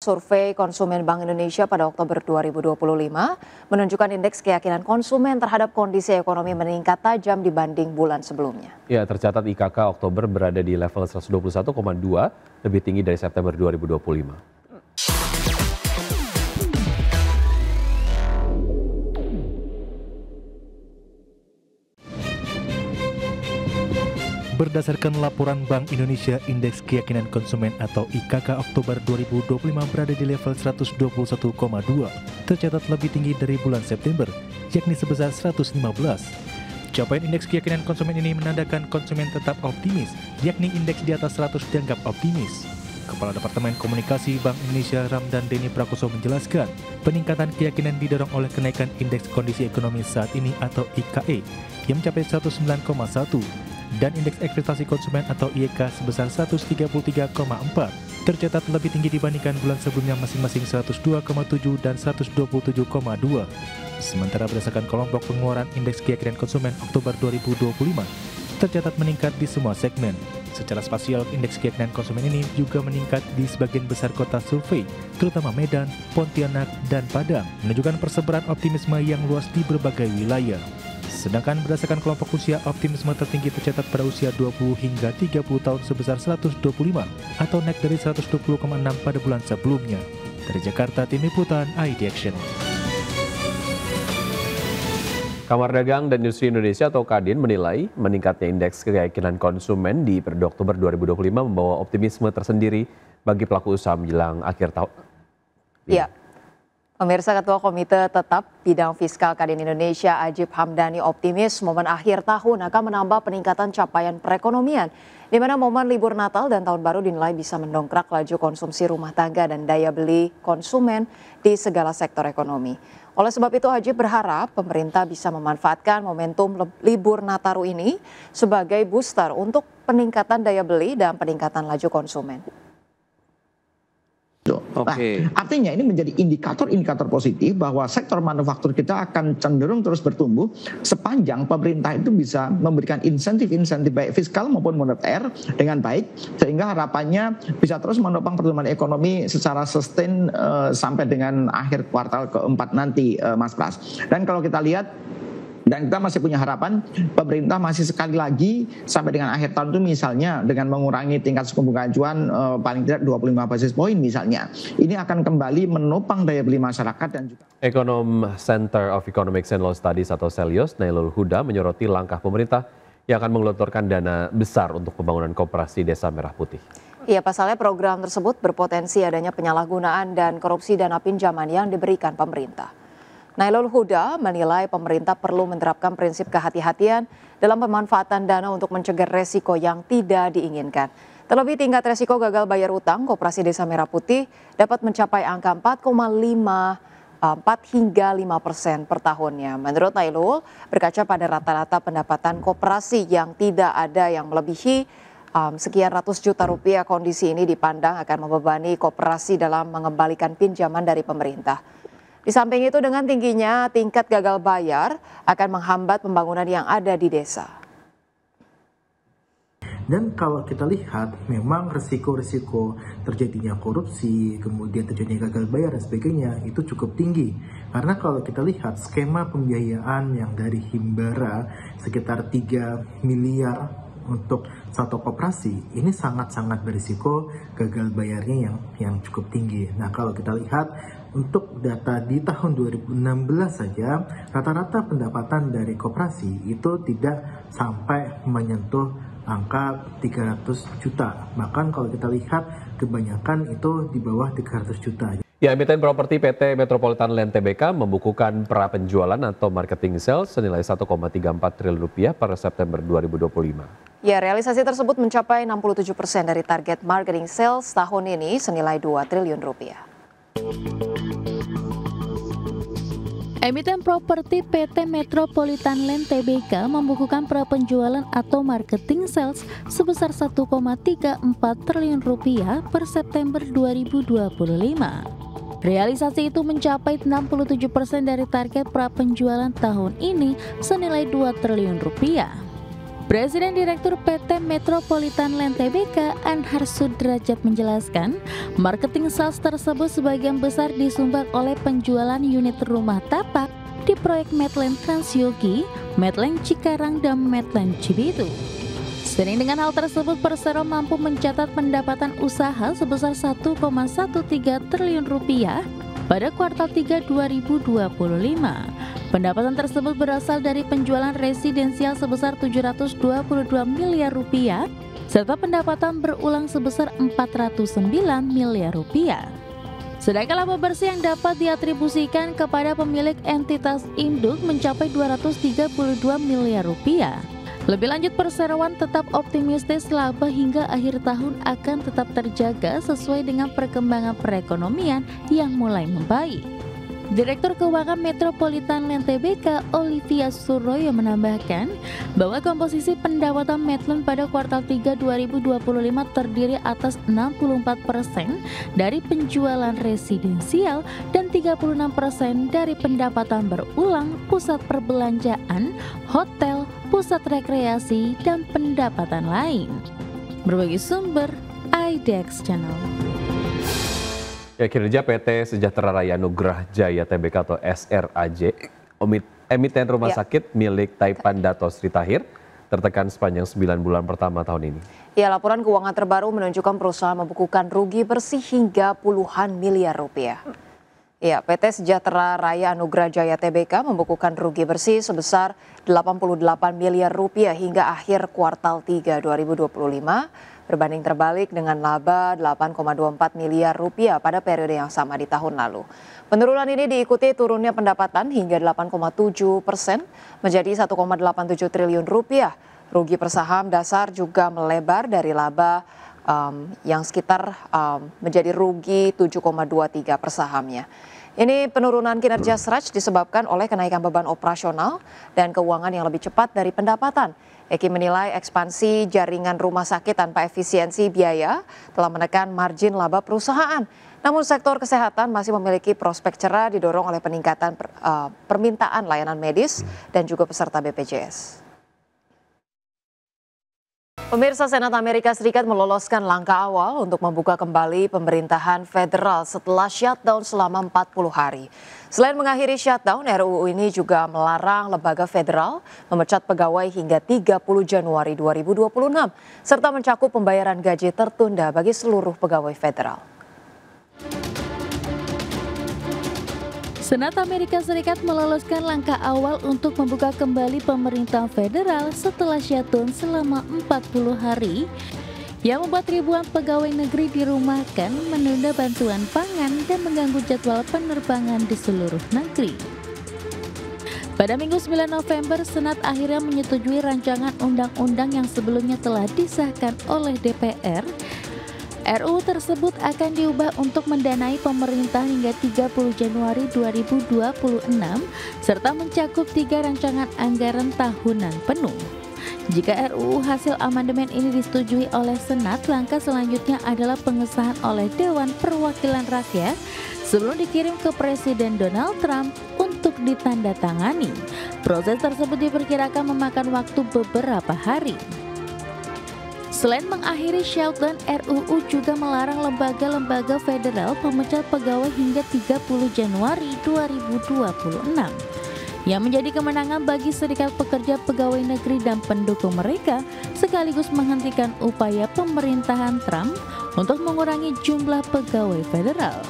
survei konsumen Bank Indonesia pada Oktober 2025 menunjukkan indeks keyakinan konsumen terhadap kondisi ekonomi meningkat tajam dibanding bulan sebelumnya. Ya, tercatat IKK Oktober berada di level 121,2, lebih tinggi dari September 2025. Berdasarkan laporan Bank Indonesia, indeks keyakinan konsumen atau IKK Oktober 2025 berada di level 121,2, tercatat lebih tinggi dari bulan September, yakni sebesar 115. Capaian indeks keyakinan konsumen ini menandakan konsumen tetap optimis, yakni indeks di atas 100 dianggap optimis. Kepala Departemen Komunikasi Bank Indonesia Ramdan Denny Prakoso menjelaskan, peningkatan keyakinan didorong oleh kenaikan indeks kondisi ekonomi saat ini atau IKE yang mencapai 109,1 dan indeks ekspektasi konsumen atau IEK sebesar 133,4, tercatat lebih tinggi dibandingkan bulan sebelumnya masing-masing 102,7 dan 127,2. Sementara berdasarkan kelompok pengeluaran indeks keyakinan konsumen Oktober 2025, tercatat meningkat di semua segmen. Secara spasial, indeks keyakinan konsumen ini juga meningkat di sebagian besar kota survei, terutama Medan, Pontianak, dan Padang, menunjukkan persebaran optimisme yang luas di berbagai wilayah. Sedangkan berdasarkan kelompok usia, optimisme tertinggi tercatat pada usia 20 hingga 30 tahun sebesar 125 atau naik dari 120,6 pada bulan sebelumnya. Dari Jakarta, Tim Liputan ID Action. Kamar Dagang dan Industri Indonesia atau Kadin menilai meningkatnya indeks keyakinan konsumen di periode Oktober 2025 membawa optimisme tersendiri bagi pelaku usaha menjelang akhir tahun. Iya. Pemirsa, Ketua Komite Tetap Bidang Fiskal Kadin Indonesia Ajib Hamdani optimis momen akhir tahun akan menambah peningkatan capaian perekonomian, di mana momen libur Natal dan Tahun Baru dinilai bisa mendongkrak laju konsumsi rumah tangga dan daya beli konsumen di segala sektor ekonomi. Oleh sebab itu, Ajib berharap pemerintah bisa memanfaatkan momentum libur Nataru ini sebagai booster untuk peningkatan daya beli dan peningkatan laju konsumen. Nah, artinya ini menjadi indikator-indikator positif bahwa sektor manufaktur kita akan cenderung terus bertumbuh sepanjang pemerintah itu bisa memberikan insentif-insentif baik fiskal maupun moneter dengan baik, sehingga harapannya bisa terus menopang pertumbuhan ekonomi secara sustain sampai dengan akhir kuartal keempat nanti, Mas Pras. Dan kalau kita lihat, dan kita masih punya harapan pemerintah masih sekali lagi sampai dengan akhir tahun itu misalnya dengan mengurangi tingkat suku bunga acuan paling tidak 25 basis poin misalnya. Ini akan kembali menopang daya beli masyarakat dan juga. Ekonom Center of Economics and Law Studies atau CELIOS, Nailul Huda menyoroti langkah pemerintah yang akan menggelontorkan dana besar untuk pembangunan koperasi Desa Merah Putih. Iya, pasalnya program tersebut berpotensi adanya penyalahgunaan dan korupsi dana pinjaman yang diberikan pemerintah. Nailul Huda menilai pemerintah perlu menerapkan prinsip kehati-hatian dalam pemanfaatan dana untuk mencegah resiko yang tidak diinginkan. Terlebih tingkat resiko gagal bayar utang, Koperasi Desa Merah Putih dapat mencapai angka 4,4 hingga 5% per tahunnya. Menurut Nailul, berkaca pada rata-rata pendapatan koperasi yang tidak ada yang melebihi sekian ratus juta rupiah, kondisi ini dipandang akan membebani koperasi dalam mengembalikan pinjaman dari pemerintah. Di samping itu, dengan tingginya tingkat gagal bayar akan menghambat pembangunan yang ada di desa. Dan kalau kita lihat, memang risiko-risiko terjadinya korupsi, kemudian terjadinya gagal bayar dan sebagainya itu cukup tinggi. Karena kalau kita lihat skema pembiayaan yang dari Himbara sekitar 3 miliar untuk satu koperasi, ini sangat-sangat berisiko gagal bayarnya yang cukup tinggi. Nah, kalau kita lihat untuk data di tahun 2016 saja, rata-rata pendapatan dari koperasi itu tidak sampai menyentuh angka 300 juta. Bahkan kalau kita lihat kebanyakan itu di bawah 300 juta. Ya, emiten properti PT Metropolitan Land Tbk membukukan pra penjualan atau marketing sales senilai 1,34 triliun rupiah per September 2025. Ya, realisasi tersebut mencapai 67% dari target marketing sales tahun ini senilai 2 triliun rupiah. Emiten properti PT Metropolitan Land Tbk membukukan prapenjualan atau marketing sales sebesar 1,34 triliun rupiah per September 2025. Realisasi itu mencapai 67% dari target prapenjualan tahun ini senilai 2 triliun rupiah. Presiden Direktur PT Metropolitan Land Tbk Anhar Sudrajat menjelaskan, marketing sales tersebut sebagian besar disumbang oleh penjualan unit rumah tapak di proyek Medland Transyogi, Medland Cikarang, dan Medland Cibitu. Seiring dengan hal tersebut, Persero mampu mencatat pendapatan usaha sebesar 1,13 triliun rupiah pada kuartal 3 2025. Pendapatan tersebut berasal dari penjualan residensial sebesar 722 miliar rupiah serta pendapatan berulang sebesar 409 miliar rupiah. Sedangkan laba bersih yang dapat diatribusikan kepada pemilik entitas induk mencapai 232 miliar rupiah. Lebih lanjut, perseroan tetap optimistis laba hingga akhir tahun akan tetap terjaga sesuai dengan perkembangan perekonomian yang mulai membaik. Direktur Keuangan Metropolitan Land Tbk Olivia Suroyo menambahkan bahwa komposisi pendapatan Medland pada kuartal 3 2025 terdiri atas 64% dari penjualan residensial dan 36% dari pendapatan berulang, pusat perbelanjaan, hotel, pusat rekreasi, dan pendapatan lain. Berbagai sumber, IDEX Channel. Ya, kinerja PT Sejahtera Raya Nugrah Jaya Tbk atau SRAJ, emiten rumah sakit milik Taipan Dato Sri Tahir, tertekan sepanjang 9 bulan pertama tahun ini. Ya, laporan keuangan terbaru menunjukkan perusahaan membukukan rugi bersih hingga puluhan miliar rupiah. Ya, PT Sejahtera Raya Nugrah Jaya Tbk membukukan rugi bersih sebesar 88 miliar rupiah hingga akhir kuartal 3 2025, berbanding terbalik dengan laba 8,24 miliar rupiah pada periode yang sama di tahun lalu. Penurunan ini diikuti turunnya pendapatan hingga 8,7% menjadi 1,87 triliun rupiah. Rugi per saham dasar juga melebar dari laba yang sekitar menjadi rugi 7,23 per sahamnya. Ini penurunan kinerja SRAJ disebabkan oleh kenaikan beban operasional dan keuangan yang lebih cepat dari pendapatan. Eki menilai ekspansi jaringan rumah sakit tanpa efisiensi biaya telah menekan margin laba perusahaan. Namun sektor kesehatan masih memiliki prospek cerah didorong oleh peningkatan permintaan layanan medis dan juga peserta BPJS. Pemirsa, Senat Amerika Serikat meloloskan langkah awal untuk membuka kembali pemerintahan federal setelah shutdown selama 40 hari. Selain mengakhiri shutdown, RUU ini juga melarang lembaga federal memecat pegawai hingga 30 Januari 2026, serta mencakup pembayaran gaji tertunda bagi seluruh pegawai federal. Senat Amerika Serikat meloloskan langkah awal untuk membuka kembali pemerintah federal setelah shutdown selama 40 hari yang membuat ribuan pegawai negeri dirumahkan, menunda bantuan pangan, dan mengganggu jadwal penerbangan di seluruh negeri. Pada Minggu 9 November, Senat akhirnya menyetujui rancangan undang-undang yang sebelumnya telah disahkan oleh DPR. RUU tersebut akan diubah untuk mendanai pemerintah hingga 30 Januari 2026 serta mencakup 3 rancangan anggaran tahunan penuh. Jika RUU hasil amandemen ini disetujui oleh Senat, langkah selanjutnya adalah pengesahan oleh Dewan Perwakilan Rakyat sebelum dikirim ke Presiden Donald Trump untuk ditandatangani. Proses tersebut diperkirakan memakan waktu beberapa hari. Selain mengakhiri shutdown, RUU juga melarang lembaga-lembaga federal memecat pegawai hingga 30 Januari 2026. Yang menjadi kemenangan bagi Serikat Pekerja Pegawai Negeri dan pendukung mereka, sekaligus menghentikan upaya pemerintahan Trump untuk mengurangi jumlah pegawai federal.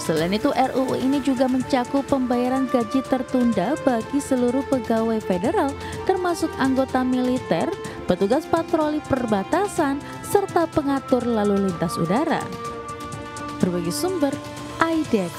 Selain itu, RUU ini juga mencakup pembayaran gaji tertunda bagi seluruh pegawai federal, termasuk anggota militer, petugas patroli perbatasan, serta pengatur lalu lintas udara. Berbagai sumber, IDEX.